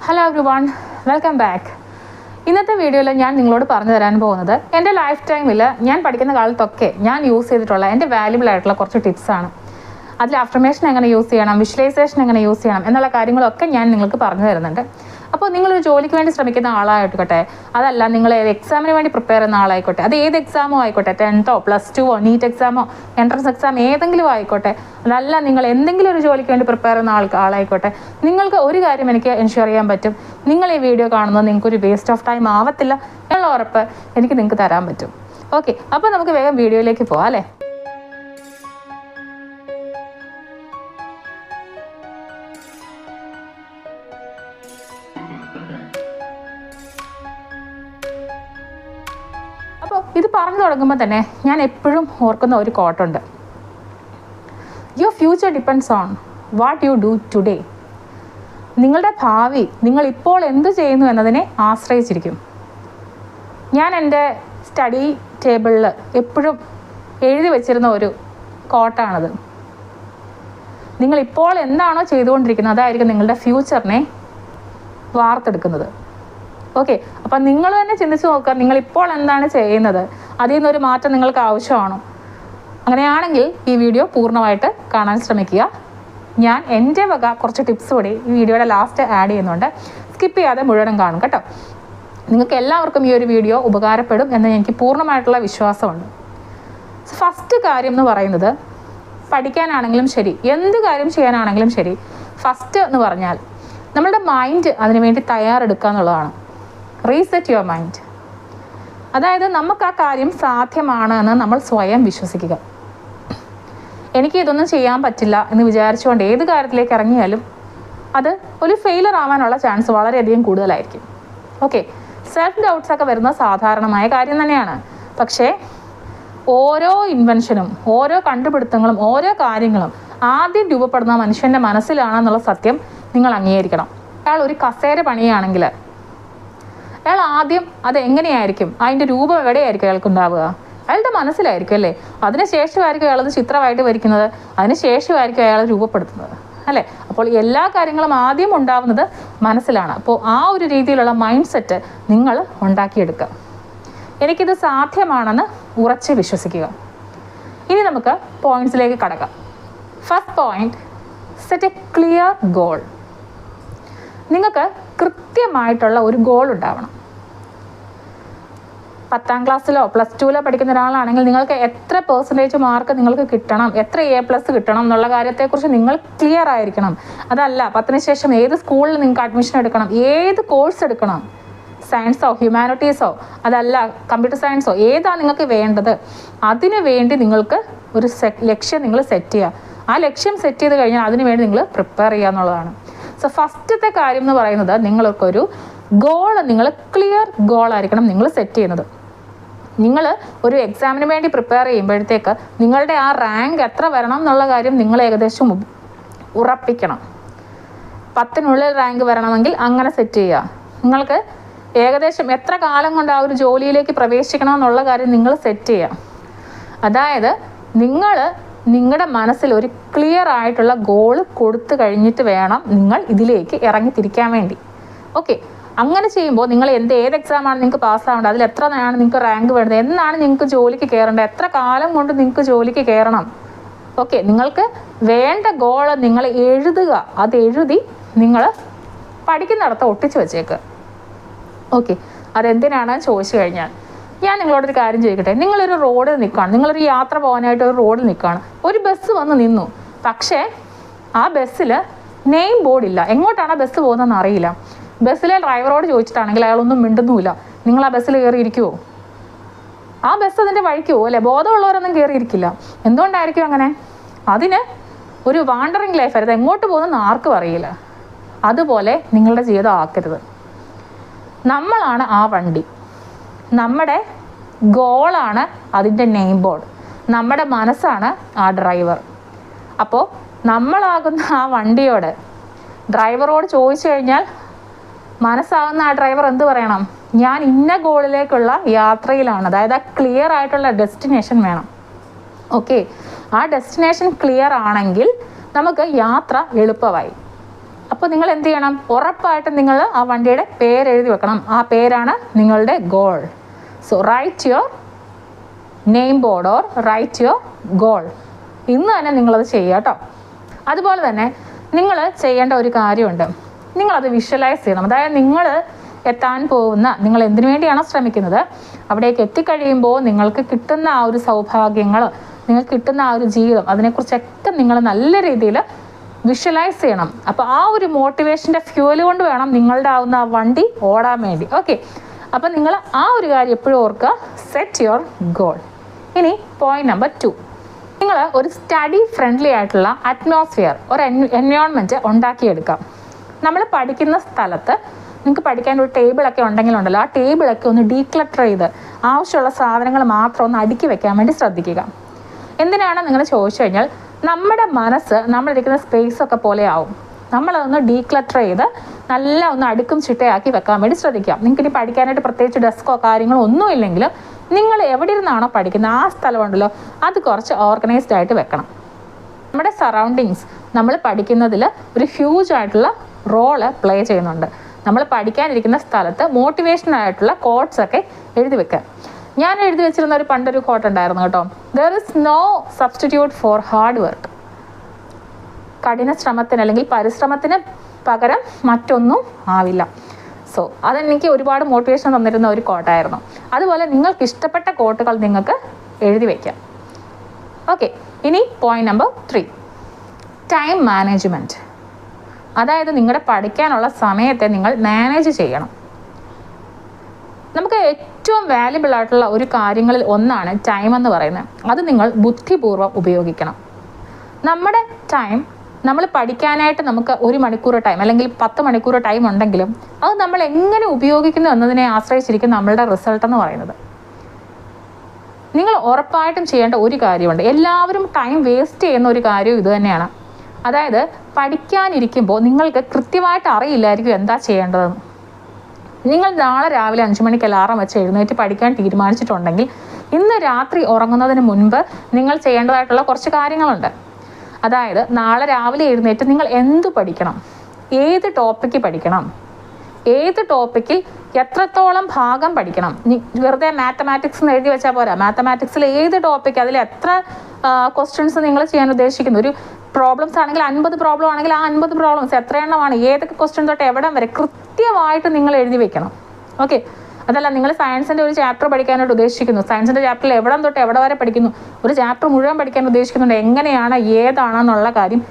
Hello everyone, welcome back. ഇന്നത്തെ വീഡിയോയിൽ ഞാൻ നിങ്ങളോട് പറഞ്ഞു തരാൻ പോകുന്നത് എൻ്റെ ലൈഫ് ടൈമിൽ ഞാൻ പഠിക്കുന്ന കാലത്തൊക്കെ ഞാൻ യൂസ് ചെയ്തിട്ടുള്ള എൻ്റെ വാല്യുബിൾ ആയിട്ടുള്ള കുറച്ച് ടിപ്സാണ്. അതിൽ അഫർമേഷൻ എങ്ങനെ യൂസ് ചെയ്യണം, വിഷ്വലൈസേഷൻ എങ്ങനെ യൂസ് ചെയ്യണം എന്നുള്ള കാര്യങ്ങളൊക്കെ ഞാൻ നിങ്ങൾക്ക് പറഞ്ഞു തരുന്നുണ്ട്. അപ്പോൾ നിങ്ങളൊരു ജോലിക്ക് വേണ്ടി ശ്രമിക്കുന്ന ആളായിക്കോട്ടെ, അതല്ല നിങ്ങൾ എക്സാമിന് വേണ്ടി പ്രിപ്പയർ ചെയ്യുന്ന ആളായിക്കോട്ടെ, അത് ഏത് എക്സാമോ ആയിക്കോട്ടെ, 10th +2 നീറ്റ് എക്സാമോ എൻട്രൻസ് എക്സാം ഏതെങ്കിലും ആയിക്കോട്ടെ, അതല്ല നിങ്ങൾ എന്തെങ്കിലും ഒരു ജോലിക്ക് വേണ്ടി പ്രിപ്പയർ ചെയ്യുന്ന ആളായിക്കോട്ടെ, നിങ്ങൾക്ക് ഒരു കാര്യം എനിക്ക് എൻഷുർ ചെയ്യാൻ പറ്റും, നിങ്ങൾ ഈ വീഡിയോ കാണുന്നത് നിങ്ങൾക്കൊരു വേസ്റ്റ് ഓഫ് ടൈം ആവത്തില്ല എന്നുള്ള ഉറപ്പ് എനിക്ക് നിങ്ങൾക്ക് തരാൻ പറ്റും. ഓക്കെ, അപ്പോൾ നമുക്ക് വേഗം വീഡിയോയിലേക്ക് പോകാം അല്ലേ. അപ്പോൾ ഇത് പറഞ്ഞു തുടങ്ങുമ്പോൾ തന്നെ ഞാൻ എപ്പോഴും ഓർക്കുന്ന ഒരു കോട്ടുണ്ട്. Your future depends on what you do today. നിങ്ങളുടെ ഭാവി നിങ്ങൾ ഇപ്പോൾ എന്ത് ചെയ്യുന്നു എന്നതിനെ ആശ്രയിച്ചിരിക്കും. ഞാൻ എൻ്റെ സ്റ്റഡി ടേബിളിൽ എപ്പോഴും എഴുതി വച്ചിരുന്ന ഒരു കോട്ടാണത്. നിങ്ങളിപ്പോൾ എന്താണോ ചെയ്തുകൊണ്ടിരിക്കുന്നത് അതായിരിക്കും നിങ്ങളുടെ ഫ്യൂച്ചറിനെ വാർത്തെടുക്കുന്നത്. ഓക്കെ, അപ്പം നിങ്ങൾ തന്നെ ചിന്തിച്ച് നോക്കുക, നിങ്ങളിപ്പോൾ എന്താണ് ചെയ്യുന്നത്, അതിൽ നിന്നൊരു മാറ്റം നിങ്ങൾക്ക് ആവശ്യമാണോ? അങ്ങനെയാണെങ്കിൽ ഈ വീഡിയോ പൂർണ്ണമായിട്ട് കാണാൻ ശ്രമിക്കുക. ഞാൻ എൻ്റെ വക കുറച്ച് ടിപ്സ് കൂടി ഈ വീഡിയോയുടെ ലാസ്റ്റ് ആഡ് ചെയ്യുന്നുണ്ട്. സ്കിപ്പ് ചെയ്യാതെ മുഴുവനും കാണും കേട്ടോ. നിങ്ങൾക്ക് എല്ലാവർക്കും ഈ ഒരു വീഡിയോ ഉപകാരപ്പെടും എന്ന് എനിക്ക് പൂർണ്ണമായിട്ടുള്ള വിശ്വാസമുണ്ട്. ഫസ്റ്റ് കാര്യം എന്ന് പറയുന്നത്, പഠിക്കാനാണെങ്കിലും ശരി എന്ത് കാര്യം ചെയ്യാനാണെങ്കിലും ശരി, ഫസ്റ്റ് എന്ന് പറഞ്ഞാൽ നമ്മളുടെ മൈൻഡ് അതിനുവേണ്ടി തയ്യാറെടുക്കുക എന്നുള്ളതാണ്. Reset your mind. അതായത് നമുക്ക് ആ കാര്യം സാധ്യമാണ് എന്ന് നമ്മൾ സ്വയം വിശ്വസിക്കുക. എനിക്ക് ഇതൊന്നും ചെയ്യാൻ പറ്റില്ല എന്ന് വിചാരിച്ചുകൊണ്ട് ഏത് കാര്യത്തിലേക്ക് ഇറങ്ങിയാലും അത് ഒരു ഫെയിലർ ആവാനുള്ള ചാൻസ് വളരെയധികം കൂടുതലായിരിക്കും. ഓക്കെ, സെൽഫ് ഡൗട്ട്സ് ഒക്കെ വരുന്ന സാധാരണമായ കാര്യം തന്നെയാണ്. പക്ഷേ ഓരോ ഇൻവെൻഷനും ഓരോ കണ്ടുപിടുത്തങ്ങളും ഓരോ കാര്യങ്ങളും ആദ്യം രൂപപ്പെടുന്ന മനുഷ്യൻ്റെ മനസ്സിലാണെന്നുള്ള സത്യം നിങ്ങൾ അംഗീകരിക്കണം. അയാൾ ഒരു കസേര പണിയാണെങ്കിൽ അയാൾ ആദ്യം അത് എങ്ങനെയായിരിക്കും, അതിൻ്റെ രൂപം എവിടെയായിരിക്കും അയാൾക്കുണ്ടാവുക? അയാളുടെ മനസ്സിലായിരിക്കും അല്ലേ. അതിനുശേഷമായിരിക്കും അയാളത് ചിത്രമായിട്ട് വരയ്ക്കുന്നത്, അതിനുശേഷമായിരിക്കും അയാൾ രൂപപ്പെടുത്തുന്നത് അല്ലേ. അപ്പോൾ എല്ലാ കാര്യങ്ങളും ആദ്യം ഉണ്ടാവുന്നത് മനസ്സിലാണ്. അപ്പോൾ ആ ഒരു രീതിയിലുള്ള മൈൻഡ് സെറ്റ് നിങ്ങൾ ഉണ്ടാക്കിയെടുക്കുക. എനിക്കിത് സാധ്യമാണെന്ന് ഉറച്ച് വിശ്വസിക്കുക. ഇനി നമുക്ക് പോയിന്റ്സിലേക്ക് കടക്കാം. First point, set A clear goal. നിങ്ങൾക്ക് കൃത്യമായിട്ടുള്ള ഒരു ഗോൾ ഉണ്ടാവണം. 10th ക്ലാസ്സിലോ +2 പഠിക്കുന്ന ഒരാളാണെങ്കിൽ നിങ്ങൾക്ക് എത്ര % മാർക്ക് നിങ്ങൾക്ക് കിട്ടണം, എത്ര A+ കിട്ടണം എന്നുള്ള കാര്യത്തെക്കുറിച്ച് നിങ്ങൾ ക്ലിയർ ആയിരിക്കണം. അതല്ല 10ന് ശേഷം ഏത് സ്കൂളിൽ നിങ്ങൾക്ക് അഡ്മിഷൻ എടുക്കണം, ഏത് കോഴ്സ് എടുക്കണം, സയൻസോ ഹ്യൂമാനിറ്റീസോ അതല്ല കമ്പ്യൂട്ടർ സയൻസോ ഏതാണ് നിങ്ങൾക്ക് വേണ്ടത്, അതിനു വേണ്ടി നിങ്ങൾക്ക് ഒരു ലക്ഷ്യം നിങ്ങൾ സെറ്റ് ചെയ്യുക. ആ ലക്ഷ്യം സെറ്റ് ചെയ്ത് കഴിഞ്ഞാൽ അതിനു വേണ്ടി നിങ്ങൾ പ്രിപ്പയർ ചെയ്യുക എന്നുള്ളതാണ്. സോ ഫസ്റ്റത്തെ കാര്യം എന്ന് പറയുന്നത്, നിങ്ങൾക്കൊരു ഗോൾ, നിങ്ങൾ ക്ലിയർ ഗോളായിരിക്കണം നിങ്ങൾ സെറ്റ് ചെയ്യുന്നത്. നിങ്ങൾ ഒരു എക്സാമിന് വേണ്ടി പ്രിപ്പയർ ചെയ്യുമ്പോഴത്തേക്ക് നിങ്ങളുടെ ആ റാങ്ക് എത്ര വരണം എന്നുള്ള കാര്യം നിങ്ങൾ ഏകദേശം ഉറപ്പിക്കണം. 10നുള്ളിൽ റാങ്ക് വരണമെങ്കിൽ അങ്ങനെ സെറ്റ് ചെയ്യുക. നിങ്ങൾക്ക് ഏകദേശം എത്ര കാലം കൊണ്ട് ആ ഒരു ജോലിയിലേക്ക് പ്രവേശിക്കണം എന്നുള്ള കാര്യം നിങ്ങൾ സെറ്റ് ചെയ്യുക. അതായത് നിങ്ങൾ നിങ്ങളുടെ മനസ്സിൽ ഒരു ക്ലിയർ ആയിട്ടുള്ള ഗോൾ കൊടുത്തു കഴിഞ്ഞിട്ട് വേണം നിങ്ങൾ ഇതിലേക്ക് ഇറങ്ങിത്തിരിക്കാൻ വേണ്ടി. ഓക്കെ, അങ്ങനെ ചെയ്യുമ്പോൾ നിങ്ങൾ ഏത് എക്സാമാണ് നിങ്ങൾക്ക് പാസ്സാവേണ്ടത്, അതിൽ എത്രയാണ് നിങ്ങൾക്ക് റാങ്ക് വേണ്ടത്, എന്നാണ് നിങ്ങൾക്ക് ജോലിക്ക് കയറേണ്ടത്, എത്ര കാലം കൊണ്ട് നിങ്ങൾക്ക് ജോലിക്ക് കയറണം. ഓക്കെ, നിങ്ങൾക്ക് വേണ്ട ഗോൾ നിങ്ങൾ എഴുതുക. അത് എഴുതി നിങ്ങൾ പഠിക്കുന്നിടത്ത് ഒട്ടിച്ച് വെച്ചേക്കുക. ഓക്കെ, അതെന്തിനാണ് ചോദിച്ചു കഴിഞ്ഞാൽ, ഞാൻ നിങ്ങളോടൊരു കാര്യം ചോദിക്കട്ടെ. നിങ്ങളൊരു റോഡിൽ നിൽക്കുകയാണ്, നിങ്ങളൊരു യാത്ര പോകാനായിട്ട് ഒരു റോഡിൽ നിൽക്കുകയാണ്. ഒരു ബസ് വന്ന് നിന്നു, പക്ഷേ ആ ബസ്സിൽ നെയിം ബോർഡില്ല, എങ്ങോട്ടാണ് ബസ് പോകുന്നതെന്ന് അറിയില്ല. ബസ്സിലെ ഡ്രൈവറോട് ചോദിച്ചിട്ടാണെങ്കിൽ അയാളൊന്നും മിണ്ടുന്നുമില്ല. നിങ്ങൾ ആ ബസ്സിൽ കയറിയിരിക്കുമോ? ആ ബസ് അതിൻ്റെ വഴിക്കുമോ അല്ലേ? ബോധമുള്ളവരൊന്നും കയറിയിരിക്കില്ല. എന്തുകൊണ്ടായിരിക്കും അങ്ങനെ? അതിന് ഒരു വാണ്ടറിങ് ലൈഫ് ആയിരുന്നു, എങ്ങോട്ട് പോകുന്നതെന്ന് ആർക്കും അറിയില്ല. അതുപോലെ നിങ്ങളുടെ ജീവിതം ആക്കരുത്. നമ്മളാണ് ആ വണ്ടി, നമ്മുടെ ഗോളാണ് അതിൻ്റെ നെയിം ബോർഡ്, നമ്മുടെ മനസ്സാണ് ആ ഡ്രൈവർ. അപ്പോൾ നമ്മളാകുന്ന ആ വണ്ടിയോട് ഡ്രൈവറോട് ചോദിച്ചു കഴിഞ്ഞാൽ മനസ്സാകുന്ന ആ ഡ്രൈവർ എന്ത് പറയണം? ഞാൻ ഇന്ന ഗോളിലേക്കുള്ള യാത്രയിലാണ്. അതായത് ആ ക്ലിയർ ആയിട്ടുള്ള ഡെസ്റ്റിനേഷൻ വേണം. ഓക്കെ, ആ ഡെസ്റ്റിനേഷൻ ക്ലിയർ ആണെങ്കിൽ നമുക്ക് യാത്ര എളുപ്പമായി. അപ്പോൾ നിങ്ങൾ എന്ത് ചെയ്യണം? ഉറപ്പായിട്ടും നിങ്ങൾ ആ വണ്ടിയുടെ പേര് എഴുതി വെക്കണം. ആ പേരാണ് നിങ്ങളുടെ goal. So write your name board or write your goal. ഇന്ന് തന്നെ നിങ്ങളത് ചെയ്യുക കേട്ടോ. അതുപോലെ തന്നെ നിങ്ങൾ ചെയ്യേണ്ട ഒരു കാര്യമുണ്ട്. നിങ്ങളത് വിഷ്വലൈസ് ചെയ്യണം. അതായത് നിങ്ങൾ എത്താൻ പോകുന്ന, നിങ്ങൾ എന്തിനു വേണ്ടിയാണോ ശ്രമിക്കുന്നത്, അവിടേക്ക് എത്തിക്കഴിയുമ്പോൾ നിങ്ങൾക്ക് കിട്ടുന്ന ആ ഒരു സൗഭാഗ്യങ്ങൾ, നിങ്ങൾക്ക് കിട്ടുന്ന ആ ഒരു ജീവിതം, അതിനെക്കുറിച്ചൊക്കെ നിങ്ങൾ നല്ല രീതിയിൽ വിഷ്വലൈസ് ചെയ്യണം. അപ്പോൾ ആ ഒരു മോട്ടിവേഷൻ്റെ ഫ്യൂവൽ കൊണ്ട് വേണം നിങ്ങളുടെ ആവുന്ന ആ വണ്ടി ഓടാൻ വേണ്ടി. ഓക്കെ, അപ്പോൾ നിങ്ങൾ ആ ഒരു കാര്യം എപ്പോഴും ഓർക്കുക. Set your goal. ഇനി പോയിന്റ് നമ്പർ 2, നിങ്ങൾ ഒരു സ്റ്റഡി ഫ്രണ്ട്ലി ആയിട്ടുള്ള അറ്റ്മോസ്ഫിയർ, ഒരു എൻവയോൺമെൻറ്റ് ഉണ്ടാക്കിയെടുക്കാം. നമ്മൾ പഠിക്കുന്ന സ്ഥലത്ത് നിങ്ങൾക്ക് പഠിക്കാൻ ഒരു ടേബിളൊക്കെ ഉണ്ടെങ്കിലുണ്ടല്ലോ, ആ ടേബിളൊക്കെ ഒന്ന് ഡീക്ലട്ടർ ചെയ്ത് ആവശ്യമുള്ള സാധനങ്ങൾ മാത്രം ഒന്ന് അടുക്കി വെക്കാൻ വേണ്ടി ശ്രദ്ധിക്കുക. എന്തിനാണ് നിങ്ങൾ ചോദിച്ചു കഴിഞ്ഞാൽ, നമ്മുടെ മനസ്സ് നമ്മളിരിക്കുന്ന സ്പേസൊക്കെ പോലെ ആവും. നമ്മളതൊന്ന് ഡീക്ലട്ടർ ചെയ്ത് നല്ല ഒന്ന് അടുക്കും ചിട്ടയാക്കി വെക്കാൻ വേണ്ടി ശ്രദ്ധിക്കാം. നിങ്ങൾക്ക് ഇനി പഠിക്കാനായിട്ട് പ്രത്യേകിച്ച് ഡെസ്കോ കാര്യങ്ങളോ ഒന്നും ഇല്ലെങ്കിലും നിങ്ങൾ എവിടെ ഇരുന്നാണോ പഠിക്കുന്നത് ആ സ്ഥലമുണ്ടല്ലോ, അത് കുറച്ച് ഓർഗനൈസ്ഡ് ആയിട്ട് വെക്കണം. നമ്മുടെ സറൗണ്ടിങ്സ് നമ്മൾ പഠിക്കുന്നതിൽ ഒരു ഹ്യൂജ് ആയിട്ടുള്ള റോള് പ്ലേ ചെയ്യുന്നുണ്ട്. നമ്മൾ പഠിക്കാനിരിക്കുന്ന സ്ഥലത്ത് മോട്ടിവേഷണൽ ആയിട്ടുള്ള കോട്ട്സ് ഒക്കെ എഴുതി വെക്കുക. ഞാൻ എഴുതി വെച്ചിരുന്ന ഒരു പണ്ടൊരു കോട്ട് ഉണ്ടായിരുന്നു കേട്ടോ. There is no substitute for hard work. കഠിന ശ്രമത്തിന് അല്ലെങ്കിൽ പരിശ്രമത്തിന് പകരം മറ്റൊന്നും ആവില്ല. സോ അതെനിക്ക് ഒരുപാട് മോട്ടിവേഷൻ തന്നിരുന്ന ഒരു കോട്ടായിരുന്നു. അതുപോലെ നിങ്ങൾക്ക് ഇഷ്ടപ്പെട്ട കോട്ടുകൾ നിങ്ങൾക്ക് എഴുതി വയ്ക്കാം. ഓക്കെ, ഇനി പോയിന്റ് നമ്പർ 3, ടൈം മാനേജ്മെൻറ്റ്. അതായത് നിങ്ങളുടെ പഠിക്കാനുള്ള സമയത്തെ നിങ്ങൾ മാനേജ് ചെയ്യണം. നമുക്ക് ഏറ്റവും വാല്യുബിൾ ആയിട്ടുള്ള ഒരു കാര്യങ്ങളിൽ ഒന്നാണ് ടൈം എന്ന് പറയുന്നത്. അത് നിങ്ങൾ ബുദ്ധിപൂർവ്വം ഉപയോഗിക്കണം. നമ്മുടെ ടൈം, നമ്മൾ പഠിക്കാനായിട്ട് നമുക്ക് 1 മണിക്കൂർ ടൈം അല്ലെങ്കിൽ 10 മണിക്കൂർ ടൈം ഉണ്ടെങ്കിലും അത് നമ്മൾ എങ്ങനെ ഉപയോഗിക്കുന്നു എന്നതിനെ ആശ്രയിച്ചിരിക്കും നമ്മളുടെ റിസൾട്ട് എന്ന് പറയുന്നത്. നിങ്ങൾ ഉറപ്പായിട്ടും ചെയ്യേണ്ട ഒരു കാര്യമുണ്ട്. എല്ലാവരും ടൈം വേസ്റ്റ് ചെയ്യുന്ന ഒരു കാര്യം ഇത് തന്നെയാണ്. അതായത് പഠിക്കാനിരിക്കുമ്പോൾ നിങ്ങൾക്ക് കൃത്യമായിട്ട് അറിയില്ലായിരിക്കും എന്താ ചെയ്യേണ്ടതെന്ന്. നിങ്ങൾ നാളെ രാവിലെ 5 മണിക്ക് അലാറം വെച്ച് എഴുന്നേറ്റ് പഠിക്കാൻ തീരുമാനിച്ചിട്ടുണ്ടെങ്കിൽ ഇന്ന് രാത്രി ഉറങ്ങുന്നതിന് മുൻപ് നിങ്ങൾ ചെയ്യേണ്ടതായിട്ടുള്ള കുറച്ച് കാര്യങ്ങളുണ്ട്. അതായത് നാളെ രാവിലെ എഴുന്നേറ്റ് നിങ്ങൾ എന്തു പഠിക്കണം, ഏത് ടോപ്പിക്ക് പഠിക്കണം, ഏത് ടോപ്പിക്കിൽ എത്രത്തോളം ഭാഗം പഠിക്കണം. വെറുതെ മാത്തമാറ്റിക്സ് എന്ന് എഴുതി വെച്ചാൽ പോരാ. മാത്തമാറ്റിക്സിൽ ഏത് ടോപ്പിക്ക്, അതിൽ എത്ര ക്വസ്റ്റ്യൻസ് നിങ്ങൾ ചെയ്യാൻ ഉദ്ദേശിക്കുന്നു. ഒരു പ്രോബ്ലംസ് ആണെങ്കിൽ 50 പ്രോബ്ലം ആണെങ്കിൽ ആ 50 പ്രോബ്ലംസ് എത്ര എണ്ണമാണ്, ഏതൊക്കെ ക്വസ്റ്റ്യൻ തൊട്ട് എവിടം വരെ കൃത്യമായിട്ട് നിങ്ങൾ എഴുതി വെക്കണം. ഓക്കെ, അതല്ല നിങ്ങൾ സയൻസിൻ്റെ ഒരു ചാപ്റ്റർ പഠിക്കാനായിട്ട് ഉദ്ദേശിക്കുന്നു, സയൻസിൻ്റെ ചാപ്റ്ററിൽ എവിടം തൊട്ട് എവിടെ വരെ പഠിക്കുന്നു, ഒരു ചാപ്റ്റർ മുഴുവൻ പഠിക്കാൻ ഉദ്ദേശിക്കുന്നുണ്ട്, എങ്ങനെയാണ് ഏതാണെന്നുള്ള കാര്യം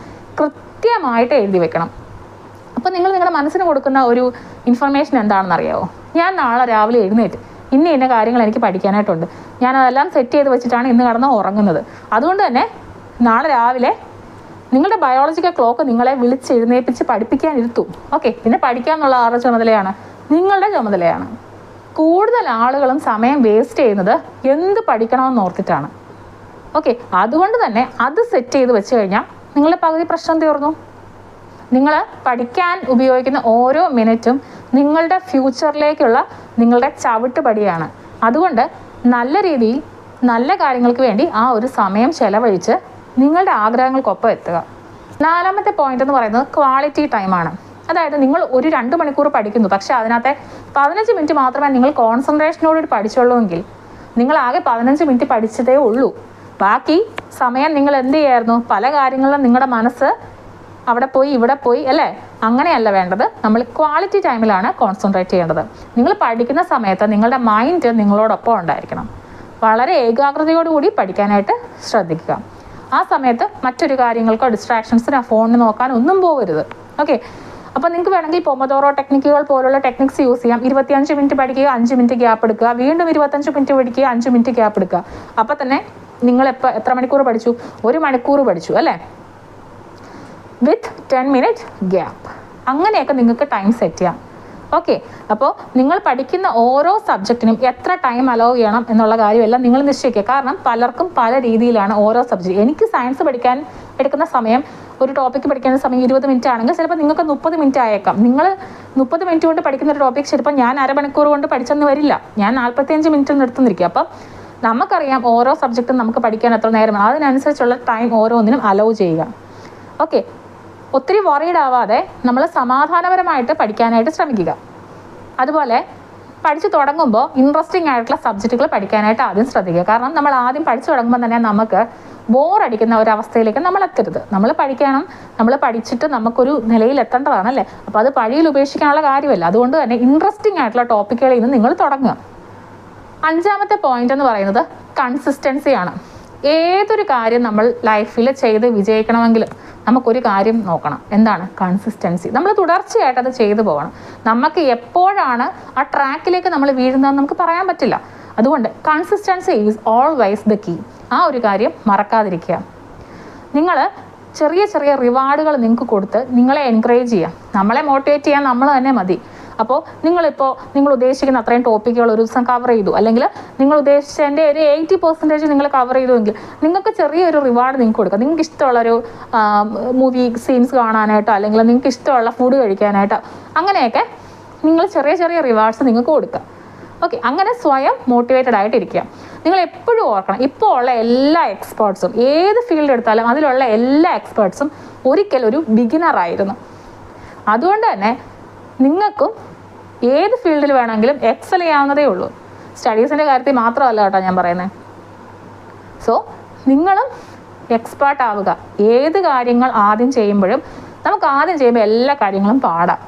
കൃത്യമായിട്ട് എഴുതി വെക്കണം. അപ്പോൾ നിങ്ങൾ നിങ്ങളുടെ മനസ്സിന് കൊടുക്കുന്ന ഒരു ഇൻഫർമേഷൻ എന്താണെന്ന് അറിയാമോ? ഞാൻ നാളെ രാവിലെ എഴുന്നേറ്റ് ഇന്ന കാര്യങ്ങൾ എനിക്ക് പഠിക്കാനായിട്ടുണ്ട്, ഞാനതെല്ലാം സെറ്റ് ചെയ്ത് വെച്ചിട്ടാണ് ഇന്ന് കിടന്ന് ഉറങ്ങുന്നത്. അതുകൊണ്ട് തന്നെ നാളെ രാവിലെ നിങ്ങളുടെ ബയോളജിക്കൽ ക്ലോക്ക് നിങ്ങളെ വിളിച്ചെഴുന്നേൽപ്പിച്ച് പഠിപ്പിക്കാനിരുത്തും. ഓക്കെ, പിന്നെ പഠിക്കാമെന്നുള്ള ആരുടെ ചുമതലയാണ്? നിങ്ങളുടെ ചുമതലയാണ്. കൂടുതൽ ആളുകളും സമയം വേസ്റ്റ് ചെയ്യുന്നത് എന്ത് പഠിക്കണമെന്ന് ഓർത്തിട്ടാണ്. ഓക്കെ, അതുകൊണ്ട് തന്നെ അത് സെറ്റ് ചെയ്ത് വെച്ച് കഴിഞ്ഞാൽ നിങ്ങളുടെ പകുതി പ്രശ്നം തീർന്നു. നിങ്ങൾ പഠിക്കാൻ ഉപയോഗിക്കുന്ന ഓരോ മിനിറ്റും നിങ്ങളുടെ ഫ്യൂച്ചറിലേക്കുള്ള നിങ്ങളുടെ ചവിട്ടുപടിയാണ്. അതുകൊണ്ട് നല്ല രീതിയിൽ നല്ല കാര്യങ്ങൾക്ക് വേണ്ടി ആ ഒരു സമയം ചെലവഴിച്ച് നിങ്ങളുടെ ആഗ്രഹങ്ങൾക്കൊപ്പം എത്തുക. 4ാമത്തെ പോയിന്റ് എന്ന് പറയുന്നത് ക്വാളിറ്റി ടൈമാണ്. അതായത് നിങ്ങൾ ഒരു 2 മണിക്കൂർ പഠിക്കുന്നു, പക്ഷേ അതിനകത്തെ 15 മിനിറ്റ് മാത്രമേ നിങ്ങൾ കോൺസെൻട്രേഷനോടുകൂടി പഠിച്ചുള്ളൂ എങ്കിൽ നിങ്ങൾ ആകെ 15 മിനിറ്റ് പഠിച്ചതേ ഉള്ളൂ. ബാക്കി സമയം നിങ്ങൾ എന്ത് ചെയ്യായിരുന്നു? പല കാര്യങ്ങളിലും നിങ്ങളുടെ മനസ്സ് അവിടെ പോയി ഇവിടെ പോയി അല്ലേ? അങ്ങനെയല്ല വേണ്ടത്. നമ്മൾ ക്വാളിറ്റി ടൈമിലാണ് കോൺസെൻട്രേറ്റ് ചെയ്യേണ്ടത്. നിങ്ങൾ പഠിക്കുന്ന സമയത്ത് നിങ്ങളുടെ മൈൻഡ് നിങ്ങളോടൊപ്പം ഉണ്ടായിരിക്കണം. വളരെ ഏകാഗ്രതയോടുകൂടി പഠിക്കാനായിട്ട് ശ്രദ്ധിക്കുക. ആ സമയത്ത് മറ്റൊരു കാര്യങ്ങൾക്കോ ഡിസ്ട്രാക്ഷൻസിനോ ഫോണിന് നോക്കാൻ ഒന്നും പോകരുത്. ഓക്കെ, അപ്പോൾ നിങ്ങൾക്ക് വേണമെങ്കിൽ പൊമോഡോറോ ടെക്നിക്കുകൾ പോലുള്ള ടെക്നിക്സ് യൂസ് ചെയ്യാം. 25 മിനിറ്റ് പഠിക്കുക, 5 മിനിറ്റ് ഗ്യാപ്പ് എടുക്കുക, വീണ്ടും 25 മിനിറ്റ് പഠിക്കുക, 5 മിനിറ്റ് ഗ്യാപ്പ് എടുക്കുക. അപ്പോൾ തന്നെ നിങ്ങൾ എത്ര മണിക്കൂർ പഠിച്ചു? 1 മണിക്കൂർ പഠിച്ചു അല്ലേ? വിത്ത് 10 മിനിറ്റ് ഗ്യാപ്പ്. അങ്ങനെയൊക്കെ നിങ്ങൾക്ക് ടൈം സെറ്റ് ചെയ്യാം. ഓക്കെ, അപ്പോൾ നിങ്ങൾ പഠിക്കുന്ന ഓരോ സബ്ജക്റ്റിനും എത്ര ടൈം അലോ ചെയ്യണം എന്നുള്ള കാര്യമെല്ലാം നിങ്ങൾ നിശ്ചയിക്കുക. കാരണം പലർക്കും പല രീതിയിലാണ് ഓരോ സബ്ജക്റ്റ്. എനിക്ക് സയൻസ് പഠിക്കാൻ എടുക്കുന്ന സമയം, ഒരു ടോപ്പിക്ക് പഠിക്കുന്ന സമയം 20 മിനിറ്റ് ആണെങ്കിൽ ചിലപ്പോൾ നിങ്ങൾക്ക് 30 മിനിറ്റ് ആയേക്കാം. നിങ്ങൾ 30 മിനിറ്റ് കൊണ്ട് പഠിക്കുന്ന ഒരു ടോപ്പിക് ചിലപ്പോൾ ഞാൻ അരമണിക്കൂർ കൊണ്ട് പഠിച്ചെന്ന് വരില്ല, ഞാൻ 45 മിനിറ്റിൽ നിർത്തുന്നിരിക്കും. അപ്പം നമുക്കറിയാം ഓരോ സബ്ജക്റ്റും നമുക്ക് പഠിക്കാൻ എത്ര നേരം, അതിനനുസരിച്ചുള്ള ടൈം ഓരോന്നിനും അലോ ചെയ്യുക. ഓക്കെ, ഒത്തിരി വറീഡ് ആവാതെ നമ്മൾ സമാധാനപരമായിട്ട് പഠിക്കാനായിട്ട് ശ്രമിക്കുക. അതുപോലെ പഠിച്ചു തുടങ്ങുമ്പോൾ ഇൻട്രസ്റ്റിംഗ് ആയിട്ടുള്ള സബ്ജക്റ്റുകൾ പഠിക്കാനായിട്ട് ആദ്യം ശ്രദ്ധിക്കുക. കാരണം നമ്മൾ ആദ്യം പഠിച്ചു തുടങ്ങുമ്പോൾ തന്നെ നമുക്ക് ബോറടിക്കുന്ന ഒരവസ്ഥയിലേക്ക് നമ്മൾ എത്തരുത്. നമ്മൾ പഠിക്കണം, നമ്മൾ പഠിച്ചിട്ട് നമുക്കൊരു നിലയിൽ എത്തേണ്ടതാണല്ലേ. അപ്പോൾ അത് പഴിയിൽ ഉപേക്ഷിക്കാനുള്ള കാര്യമല്ല. അതുകൊണ്ട് തന്നെ ഇൻട്രസ്റ്റിംഗ് ആയിട്ടുള്ള ടോപ്പിക്കുകളിൽ നിന്ന് നിങ്ങൾ തുടങ്ങുക. 5ാമത്തെ പോയിന്റ് എന്ന് പറയുന്നത് കൺസിസ്റ്റൻസിയാണ്. ഏതൊരു കാര്യം നമ്മൾ ലൈഫിൽ ചെയ്ത് വിജയിക്കണമെങ്കിൽ നമുക്കൊരു കാര്യം നോക്കണം. എന്താണ്? കൺസിസ്റ്റൻസി. നമ്മൾ തുടർച്ചയായിട്ട് അത് ചെയ്തു പോകണം. നമുക്ക് എപ്പോഴാണ് ആ ട്രാക്കിലേക്ക് നമ്മൾ വീഴുന്നതെന്ന് നമുക്ക് പറയാൻ പറ്റില്ല. അതുകൊണ്ട് consistency is always the key. ആ ഒരു കാര്യം മറക്കാതിരിക്കുക. നിങ്ങൾ ചെറിയ ചെറിയ റിവാർഡുകൾ നിങ്ങൾക്ക് കൊടുത്ത് നിങ്ങളെ എൻകറേജ് ചെയ്യാം. നമ്മളെ മോട്ടിവേറ്റ് ചെയ്യാൻ നമ്മൾ തന്നെ മതി. അപ്പോൾ നിങ്ങൾ ഉദ്ദേശിക്കുന്ന അത്രയും ടോപ്പിക്കുകൾ ഒരു ദിവസം കവർ ചെയ്തു, അല്ലെങ്കിൽ നിങ്ങൾ ഉദ്ദേശിച്ചതിൻ്റെ ഒരു 80% നിങ്ങൾ കവർ ചെയ്തുവെങ്കിൽ നിങ്ങൾക്ക് ചെറിയൊരു റിവാർഡ് നിങ്ങൾക്ക് കൊടുക്കുക. നിങ്ങൾക്ക് ഇഷ്ടമുള്ളൊരു മൂവി സീൻസ് കാണാനായിട്ടോ, അല്ലെങ്കിൽ നിങ്ങൾക്ക് ഇഷ്ടമുള്ള ഫുഡ് കഴിക്കാനായിട്ടോ, അങ്ങനെയൊക്കെ നിങ്ങൾ ചെറിയ ചെറിയ റിവാർഡ്സ് നിങ്ങൾക്ക് കൊടുക്കുക. ഓക്കെ, അങ്ങനെ സ്വയം മോട്ടിവേറ്റഡ് ആയിട്ടിരിക്കുക. നിങ്ങൾ എപ്പോഴും ഓർക്കണം, ഇപ്പോൾ ഉള്ള എല്ലാ എക്സ്പേർട്സും, ഏത് ഫീൽഡ് എടുത്താലും അതിലുള്ള എല്ലാ എക്സ്പേർട്സും ഒരിക്കലും ഒരു ബിഗിനറായിരുന്നു. അതുകൊണ്ട് തന്നെ നിങ്ങൾക്കും ഏത് ഫീൽഡിൽ വേണമെങ്കിലും എക്സൽ ചെയ്യാവുന്നതേ ഉള്ളൂ. സ്റ്റഡീസിൻ്റെ കാര്യത്തിൽ മാത്രമല്ല കേട്ടോ ഞാൻ പറയുന്നത്. സോ നിങ്ങളും എക്സ്പേർട്ട് ആവുക. ഏത് കാര്യങ്ങൾ ആദ്യം ചെയ്യുമ്പോഴും നമുക്ക് ആദ്യം ചെയ്യുമ്പോൾ എല്ലാ കാര്യങ്ങളും പാടാം.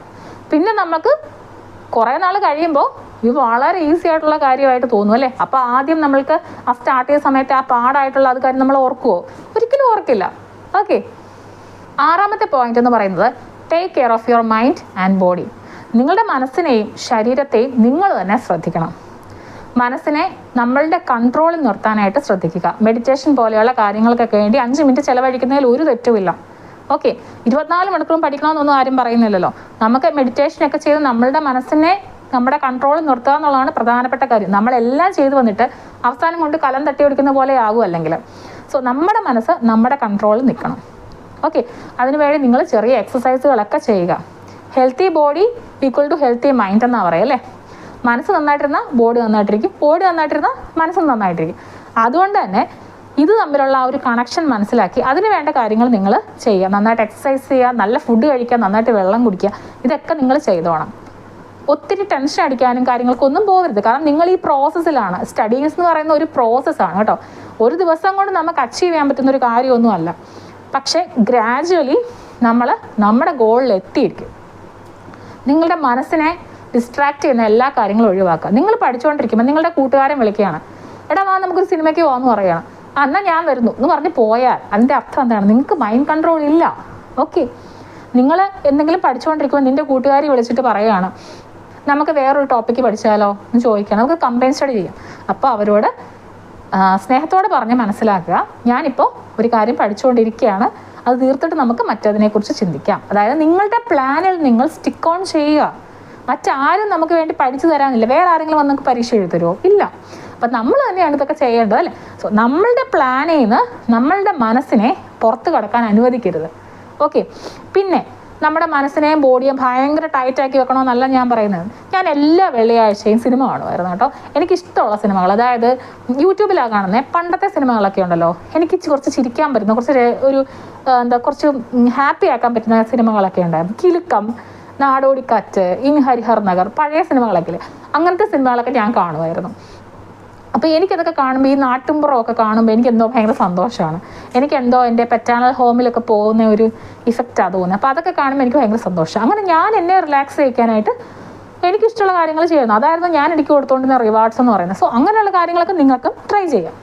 പിന്നെ നമുക്ക് കുറേ നാൾ കഴിയുമ്പോൾ ഇത് വളരെ ഈസി ആയിട്ടുള്ള കാര്യമായിട്ട് തോന്നും അല്ലേ. അപ്പോൾ ആദ്യം നമ്മൾക്ക് ആ സ്റ്റാർട്ട് ചെയ്ത സമയത്ത് ആ പാടായിട്ടുള്ള അത് കാര്യം നമ്മൾ ഓർക്കുമോ? ഒരിക്കലും ഓർക്കില്ല. ഓക്കെ, 6ാമത്തെ പോയിന്റ് എന്ന് പറയുന്നത് take care of your mind and body. നിങ്ങളുടെ മനസ്സിനെയും ശരീരത്തെയും നിങ്ങൾ തന്നെ ശ്രദ്ധിക്കണം. മനസ്സിനെ നമ്മളുടെ കൺട്രോളിൽ നിർത്താനായിട്ട് ശ്രദ്ധിക്കുക. മെഡിറ്റേഷൻ പോലെയുള്ള കാര്യങ്ങൾക്കൊക്കെ വേണ്ടി 5 മിനിറ്റ് ചിലവഴിക്കുന്നതിൽ ഒരു തെറ്റുമില്ല. ഓക്കെ, 24 മണിക്കൂറും പഠിക്കണമെന്നൊന്നും ആരും പറയുന്നില്ലല്ലോ. നമുക്ക് മെഡിറ്റേഷനൊക്കെ ചെയ്ത് നമ്മളുടെ മനസ്സിനെ നമ്മുടെ കൺട്രോളിൽ നിർത്തുക എന്നുള്ളതാണ് പ്രധാനപ്പെട്ട കാര്യം. നമ്മളെല്ലാം ചെയ്തു വന്നിട്ട് അവസാനം കൊണ്ട് കലം തട്ടി ഓടിക്കുന്ന പോലെ ആകും അല്ലെങ്കിൽ. സോ നമ്മുടെ മനസ്സ് നമ്മുടെ കൺട്രോളിൽ നിൽക്കണം. ഓക്കെ, അതിനുവേണ്ടി നിങ്ങൾ ചെറിയ എക്സസൈസുകളൊക്കെ ചെയ്യുക. Healthy body equal to healthy mind എന്നാണ് പറയുക അല്ലേ. മനസ്സ് നന്നായിട്ടിരുന്നാൽ ബോഡി നന്നായിട്ടിരിക്കും, ബോഡി നന്നായിട്ടിരുന്നാൽ മനസ്സും നന്നായിട്ടിരിക്കും. അതുകൊണ്ട് തന്നെ ഇത് തമ്മിലുള്ള ആ ഒരു കണക്ഷൻ മനസ്സിലാക്കി അതിന് വേണ്ട കാര്യങ്ങൾ നിങ്ങൾ ചെയ്യുക. നന്നായിട്ട് എക്സസൈസ് ചെയ്യുക, നല്ല ഫുഡ് കഴിക്കുക, നന്നായിട്ട് വെള്ളം കുടിക്കുക. ഇതൊക്കെ നിങ്ങൾ ചെയ്തോണം. ഒത്തിരി ടെൻഷൻ അടിക്കാനും കാര്യങ്ങൾക്കൊന്നും പോകരുത്. കാരണം നിങ്ങൾ ഈ പ്രോസസ്സിലാണ്. സ്റ്റഡീസ് എന്ന് പറയുന്ന ഒരു പ്രോസസ്സാണ് കേട്ടോ. ഒരു ദിവസം കൊണ്ട് നമുക്ക് അച്ചീവ് ചെയ്യാൻ പറ്റുന്ന ഒരു കാര്യമൊന്നും അല്ല. പക്ഷേ ഗ്രാജുവലി നമ്മൾ നമ്മുടെ ഗോളിൽ എത്തിയിരിക്കും. നിങ്ങളുടെ മനസ്സിനെ ഡിസ്ട്രാക്ട് ചെയ്യുന്ന എല്ലാ കാര്യങ്ങളും ഒഴിവാക്കുക. നിങ്ങൾ പഠിച്ചുകൊണ്ടിരിക്കുമ്പോൾ നിങ്ങളുടെ കൂട്ടുകാരൻ വിളിക്കുകയാണ്, എടാ വാ നമുക്കൊരു സിനിമയ്ക്ക് പോകാമെന്ന് പറയുകയാണ്. എന്നാൽ ഞാൻ വരുന്നു എന്ന് പറഞ്ഞ് പോയാൽ അതിൻ്റെ അർത്ഥം എന്താണ്? നിങ്ങൾക്ക് മൈൻഡ് കൺട്രോൾ ഇല്ല. ഓക്കെ, നിങ്ങൾ എന്തെങ്കിലും പഠിച്ചുകൊണ്ടിരിക്കുമ്പോൾ നിൻ്റെ കൂട്ടുകാരി വിളിച്ചിട്ട് പറയുകയാണ്, നമുക്ക് വേറൊരു ടോപ്പിക്ക് പഠിച്ചാലോ എന്ന് ചോദിക്കണം. നമുക്ക് കമ്പൈൻ സ്റ്റഡി ചെയ്യാം. അപ്പോൾ അവരോട് സ്നേഹത്തോടെ പറഞ്ഞ് മനസ്സിലാക്കുക, ഞാനിപ്പോൾ ഒരു കാര്യം പഠിച്ചുകൊണ്ടിരിക്കുകയാണ്, അത് തീർത്തിട്ട് നമുക്ക് മറ്റതിനെക്കുറിച്ച് ചിന്തിക്കാം. അതായത് നിങ്ങളുടെ പ്ലാനിൽ നിങ്ങൾ സ്റ്റിക്ക് ഓൺ ചെയ്യുക. മറ്റാരും നമുക്ക് വേണ്ടി പഠിച്ചു തരാനില്ല. വേറെ ആരെങ്കിലും വന്ന് നമുക്ക് പരീക്ഷ എഴുതി തരുമോ? ഇല്ല. അപ്പം നമ്മൾ തന്നെയാണ് ഇതൊക്കെ ചെയ്യേണ്ടത് അല്ലേ. സോ നമ്മളുടെ പ്ലാനിൽ നിന്ന് നമ്മളുടെ മനസ്സിനെ പുറത്ത് കടക്കാൻ അനുവദിക്കരുത്. ഓക്കെ, പിന്നെ നമ്മുടെ മനസ്സിനെയും ബോഡിയും ഭയങ്കര ടൈറ്റാക്കി വെക്കണമെന്നല്ല ഞാൻ പറയുന്നത്. ഞാൻ എല്ലാ വെള്ളിയാഴ്ചയും സിനിമ കാണുമായിരുന്നു കേട്ടോ. എനിക്കിഷ്ടമുള്ള സിനിമകൾ, അതായത് യൂട്യൂബിലാണ് കാണുന്നത്. പണ്ടത്തെ സിനിമകളൊക്കെ ഉണ്ടല്ലോ, എനിക്ക് കുറച്ച് ചിരിക്കാൻ പറ്റുന്ന, കുറച്ച് ഹാപ്പി ആക്കാൻ പറ്റുന്ന സിനിമകളൊക്കെ ഉണ്ടായിരുന്നു. കിലുക്കം, നാടോടിക്കാറ്റ്, ഇൻ ഹരിഹർ നഗർ, പഴയ സിനിമകളൊക്കെ ഇല്ലേ, അങ്ങനത്തെ സിനിമകളൊക്കെ ഞാൻ കാണുമായിരുന്നു. അപ്പോൾ എനിക്കതൊക്കെ കാണുമ്പോൾ, ഈ നാട്ടുമ്പുറമൊക്കെ കാണുമ്പോൾ എനിക്കെന്തോ ഭയങ്കര സന്തോഷമാണ്. എനിക്കെന്തോ എൻ്റെ പെറ്റാണൽ ഹോമിലൊക്കെ പോകുന്ന ഒരു ഇഫക്റ്റാണ് തോന്നുന്നത്. അപ്പോൾ അതൊക്കെ കാണുമ്പോൾ എനിക്ക് ഭയങ്കര സന്തോഷം. അങ്ങനെ ഞാൻ എന്നെ റിലാക്സ് ചെയ്യിക്കാനായിട്ട് എനിക്കിഷ്ടമുള്ള കാര്യങ്ങൾ ചെയ്യുന്നു. അതായിരുന്നു ഞാൻ എനിക്ക് കൊടുത്തുകൊണ്ടിരുന്ന റിവാർഡ്സ് എന്ന് പറയുന്നത്. സോ അങ്ങനെയുള്ള കാര്യങ്ങളൊക്കെ നിങ്ങൾക്കും ട്രൈ ചെയ്യാം.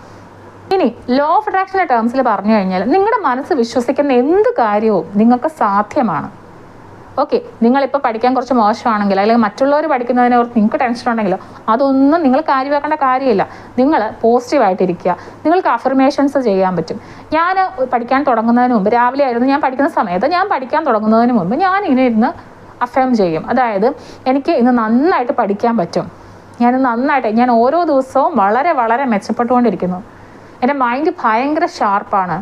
ഇനി ലോ ഓഫ് അട്രാക്ഷൻ്റെ ടേംസിൽ പറഞ്ഞു കഴിഞ്ഞാൽ നിങ്ങളുടെ മനസ്സ് വിശ്വസിക്കുന്ന എന്ത് കാര്യവും നിങ്ങൾക്ക് സാധ്യമാണ്. ഓക്കെ, നിങ്ങളിപ്പോൾ പഠിക്കാൻ കുറച്ച് മോശമാണെങ്കിൽ, അല്ലെങ്കിൽ മറ്റുള്ളവർ പഠിക്കുന്നതിനെ ഓർത്ത് നിങ്ങൾക്ക് ടെൻഷൻ ഉണ്ടെങ്കിലോ, അതൊന്നും നിങ്ങൾ കാര്യമാക്കേണ്ട കാര്യമില്ല. നിങ്ങൾ പോസിറ്റീവായിട്ടിരിക്കുക. നിങ്ങൾക്ക് അഫർമേഷൻസ് ചെയ്യാൻ പറ്റും. ഞാൻ പഠിക്കാൻ തുടങ്ങുന്നതിന് മുമ്പ്, രാവിലെ ആയിരുന്നു ഞാൻ പഠിക്കുന്ന സമയത്ത്, ഞാൻ പഠിക്കാൻ തുടങ്ങുന്നതിന് മുമ്പ് ഞാൻ ഇങ്ങനെ ഇരുന്ന് അഫേം ചെയ്യും. അതായത് എനിക്ക് ഇന്ന് നന്നായിട്ട് പഠിക്കാൻ പറ്റും, ഞാൻ ഓരോ ദിവസവും വളരെ വളരെ മെച്ചപ്പെട്ടുകൊണ്ടിരിക്കുന്നു, എൻ്റെ മൈൻഡ് ഭയങ്കര ഷാർപ്പാണ്,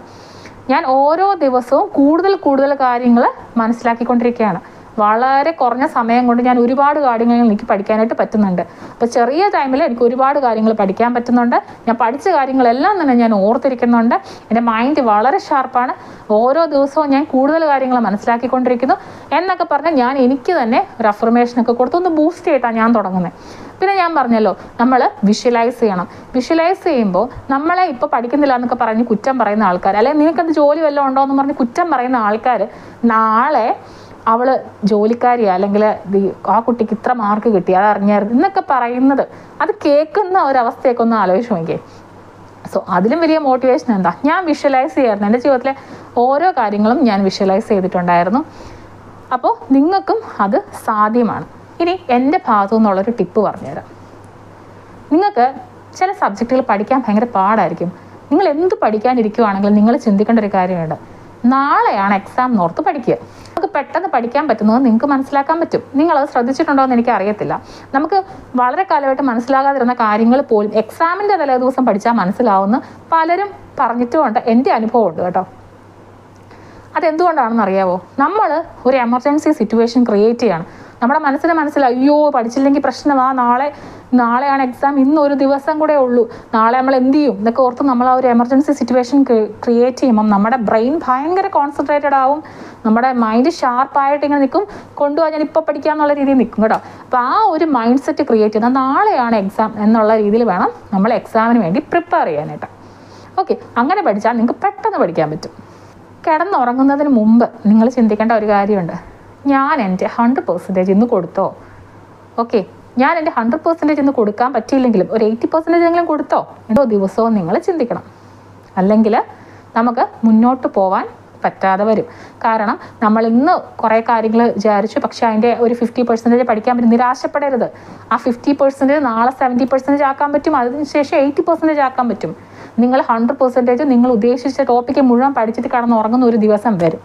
ഞാൻ ഓരോ ദിവസവും കൂടുതൽ കാര്യങ്ങൾ മനസ്സിലാക്കിക്കൊണ്ടിരിക്കുകയാണ്, വളരെ കുറഞ്ഞ സമയം കൊണ്ട് ഞാൻ ഒരുപാട് കാര്യങ്ങൾ എനിക്ക് പഠിക്കാനായിട്ട് പറ്റുന്നുണ്ട്. അപ്പോൾ ചെറിയ ടൈമിൽ എനിക്ക് ഒരുപാട് കാര്യങ്ങൾ പഠിക്കാൻ പറ്റുന്നുണ്ട്. ഞാൻ പഠിച്ച കാര്യങ്ങളെല്ലാം തന്നെ ഞാൻ ഓർത്തിരിക്കുന്നുണ്ട്. എൻ്റെ മൈൻഡ് വളരെ ഷാർപ്പാണ്. ഓരോ ദിവസവും ഞാൻ കൂടുതൽ കാര്യങ്ങൾ മനസ്സിലാക്കിക്കൊണ്ടിരിക്കുന്നു എന്നൊക്കെ പറഞ്ഞ് ഞാൻ എനിക്ക് തന്നെ ഒരു അഫർമേഷനൊക്കെ കൊടുത്ത് ഒന്ന് ബൂസ്റ്റ് ചെയ്തിട്ടാണ് ഞാൻ തുടങ്ങുന്നത്. പിന്നെ ഞാൻ പറഞ്ഞല്ലോ, നമ്മൾ വിഷ്വലൈസ് ചെയ്യണം. വിഷ്വലൈസ് ചെയ്യുമ്പോൾ നമ്മളെ ഇപ്പോൾ പഠിക്കുന്നില്ല എന്നൊക്കെ പറഞ്ഞ് കുറ്റം പറയുന്ന ആൾക്കാർ, അല്ലെങ്കിൽ നിനക്കത് ജോലി വല്ലതും ഉണ്ടോ എന്ന് പറഞ്ഞ് കുറ്റം പറയുന്ന ആൾക്കാർ നാളെ അവൾ ജോലിക്കാരിയാ, അല്ലെങ്കിൽ ആ കുട്ടിക്ക് ഇത്ര മാർക്ക് കിട്ടി, അത് അറിഞ്ഞായിരുന്നു എന്നൊക്കെ പറയുന്നത്, അത് കേൾക്കുന്ന ഒരവസ്ഥയൊക്കെ ഒന്ന് ആലോചിച്ച് നോക്കിയേ. സോ അതിലും വലിയ മോട്ടിവേഷൻ എന്താ? ഞാൻ വിഷ്വലൈസ് ചെയ്യായിരുന്നു. എൻ്റെ ജീവിതത്തിലെ ഓരോ കാര്യങ്ങളും ഞാൻ വിഷ്വലൈസ് ചെയ്തിട്ടുണ്ടായിരുന്നു. അപ്പോൾ നിങ്ങൾക്കും അത് സാധ്യമാണ്. ഇനി എൻ്റെ ഭാഗത്തു നിന്നുള്ളൊരു ടിപ്പ് പറഞ്ഞുതരാം. നിങ്ങൾക്ക് ചില സബ്ജക്റ്റുകൾ പഠിക്കാൻ ഭയങ്കര പാടായിരിക്കും. നിങ്ങൾ എന്ത് പഠിക്കാനിരിക്കുവാണെങ്കിലും നിങ്ങൾ ചിന്തിക്കേണ്ട ഒരു കാര്യമുണ്ട്. നാളെയാണ് എക്സാം എന്നോർത്ത് പഠിക്കുക. നമുക്ക് പെട്ടെന്ന് പഠിക്കാൻ പറ്റുന്നത് നിങ്ങൾക്ക് മനസ്സിലാക്കാൻ പറ്റും. നിങ്ങളത് ശ്രദ്ധിച്ചിട്ടുണ്ടോ എന്ന് എനിക്ക് അറിയത്തില്ല. നമുക്ക് വളരെ കാലമായിട്ട് മനസ്സിലാകാതിരുന്ന കാര്യങ്ങൾ പോലും എക്സാമിൻ്റെ തലേ ദിവസം പഠിച്ചാൽ മനസ്സിലാവുമെന്ന് പലരും പറഞ്ഞിട്ടുമുണ്ട്. എൻ്റെ അനുഭവമുണ്ട് കേട്ടോ. അതെന്തുകൊണ്ടാണെന്ന് അറിയാവോ? നമ്മൾ ഒരു എമർജൻസി സിറ്റുവേഷൻ ക്രിയേറ്റ് ചെയ്യണം. നമ്മുടെ മനസ്സിലാവും, അയ്യോ പഠിച്ചില്ലെങ്കിൽ പ്രശ്നമാ, നാളെയാണ് എക്സാം, ഇന്നൊരു ദിവസം കൂടെ ഉള്ളൂ, നാളെ നമ്മൾ എന്ത് ചെയ്യും എന്നൊക്കെ ഓർത്ത് നമ്മൾ ആ ഒരു എമർജൻസി സിറ്റുവേഷൻ ക്രിയേറ്റ് ചെയ്യുമ്പം നമ്മുടെ ബ്രെയിൻ ഭയങ്കര കോൺസെൻട്രേറ്റഡ് ആവും. നമ്മുടെ മൈൻഡ് ഷാർപ്പായിട്ട് ഇങ്ങനെ നിൽക്കും, കൊണ്ടുപോകാൻ ഞാൻ ഇപ്പോൾ പഠിക്കാമെന്നുള്ള രീതിയിൽ നിൽക്കും കേട്ടോ. അപ്പോൾ ആ ഒരു മൈൻഡ് സെറ്റ് ക്രിയേറ്റ് ചെയ്യുന്നത് നാളെയാണ് എക്സാം എന്നുള്ള രീതിയിൽ വേണം നമ്മൾ എക്സാമിന് വേണ്ടി പ്രിപ്പയർ ചെയ്യാനായിട്ട്. ഓക്കെ, അങ്ങനെ പഠിച്ചാൽ നിങ്ങൾക്ക് പെട്ടെന്ന് പഠിക്കാൻ പറ്റും. കിടന്നുറങ്ങുന്നതിന് മുമ്പ് നിങ്ങൾ ചിന്തിക്കേണ്ട ഒരു കാര്യമുണ്ട്. ഞാൻ എൻ്റെ 100% ഇന്ന് കൊടുത്തോ? ഓക്കെ, ഞാൻ എൻ്റെ 100% ഇന്ന് കൊടുക്കാൻ പറ്റിയില്ലെങ്കിലും ഒരു 80% എങ്കിലും കൊടുത്തോ? എന്തോ ദിവസവും നിങ്ങൾ ചിന്തിക്കണം. അല്ലെങ്കിൽ നമുക്ക് മുന്നോട്ട് പോകാൻ പറ്റാതെ വരും. കാരണം നമ്മൾ ഇന്ന് കുറേ കാര്യങ്ങൾ വിചാരിച്ചു, പക്ഷേ അതിൻ്റെ ഒരു 50% പഠിക്കാൻ പറ്റും. നിരാശപ്പെടരുത്. ആ 50% നാളെ 70% ആക്കാൻ പറ്റും, അതിനുശേഷം 80% ആക്കാൻ പറ്റും. നിങ്ങൾ 100% നിങ്ങൾ ഉദ്ദേശിച്ച ടോപ്പിക്ക് മുഴുവൻ പഠിച്ചിട്ട് കടന്നുറങ്ങുന്ന ഒരു ദിവസം വരും.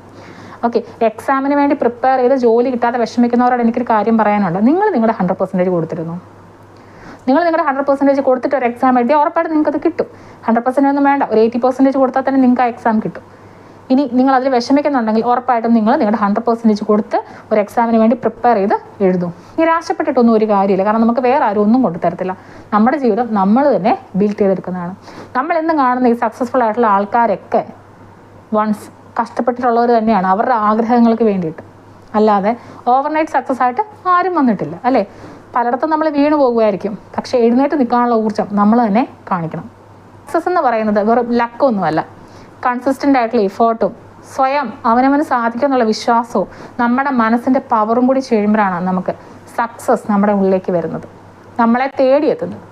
ഓക്കെ, എക്സാമിന് വേണ്ടി പ്രിപ്പയർ ചെയ്ത് ജോലി കിട്ടാതെ വിഷമിക്കുന്നവരോട് എനിക്കൊരു കാര്യം പറയാനുണ്ട്. നിങ്ങൾ നിങ്ങളുടെ 100% കൊടുത്തിരുന്നു. നിങ്ങൾ നിങ്ങളുടെ 100% കൊടുത്തിട്ട് ഒരു എക്സാം എഴുതിയാൽ ഉറപ്പായിട്ട് നിങ്ങൾക്കത് കിട്ടും. 100% ഒന്നും വേണ്ട, ഒരു 80% കൊടുത്താൽ തന്നെ നിങ്ങൾക്ക് ആ എക്സാം കിട്ടും. ഇനി നിങ്ങൾ അതിൽ വിഷമിക്കുന്നുണ്ടെങ്കിൽ ഉറപ്പായിട്ടും നിങ്ങൾ നിങ്ങളുടെ 100% കൊടുത്ത് ഒരു എക്സാമിന് വേണ്ടി പ്രിപ്പയർ ചെയ്ത് എഴുതും. നിരാശപ്പെട്ടിട്ടൊന്നും ഒരു കാര്യമില്ല. കാരണം നമുക്ക് വേറെ ആരും ഒന്നും കൊണ്ടുതരത്തില്ല. നമ്മുടെ ജീവിതം നമ്മൾ തന്നെ ബിൽഡ് ചെയ്തെടുക്കുന്നതാണ്. നമ്മൾ എന്നും കാണുന്ന ഈ സക്സസ്ഫുൾ ആയിട്ടുള്ള ആൾക്കാരൊക്കെ വൺസ് കഷ്ടപ്പെട്ടിട്ടുള്ളവർ തന്നെയാണ്, അവരുടെ ആഗ്രഹങ്ങൾക്ക് വേണ്ടിയിട്ട്. അല്ലാതെ ഓവർനൈറ്റ് സക്സസ് ആയിട്ട് ആരും വന്നിട്ടില്ല, അല്ലേ? പലയിടത്തും നമ്മൾ വീണ് പോകുമായിരിക്കും, പക്ഷേ എഴുന്നേറ്റ് നിൽക്കാനുള്ള ഊർജ്ജം നമ്മൾ തന്നെ കാണിക്കണം. സക്സസ് എന്ന് പറയുന്നത് വെറും ലക്കൊന്നുമല്ല, കൺസിസ്റ്റൻ്റ് ആയിട്ടുള്ള എഫേർട്ടും സ്വയം അവനവന് സാധിക്കും എന്നുള്ള വിശ്വാസവും നമ്മുടെ മനസ്സിൻ്റെ പവറും കൂടി ചെയ്യുമ്പോഴാണ് നമുക്ക് സക്സസ് നമ്മുടെ ഉള്ളിലേക്ക് വരുന്നത്, നമ്മളെ തേടിയെത്തുന്നത്.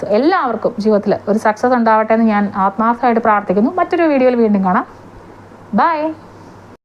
സോ എല്ലാവർക്കും ജീവിതത്തിൽ ഒരു സക്സസ് ഉണ്ടാവട്ടെ എന്ന് ഞാൻ ആത്മാർത്ഥമായിട്ട് പ്രാർത്ഥിക്കുന്നു. മറ്റൊരു വീഡിയോയിൽ വീണ്ടും കാണാം. Bye.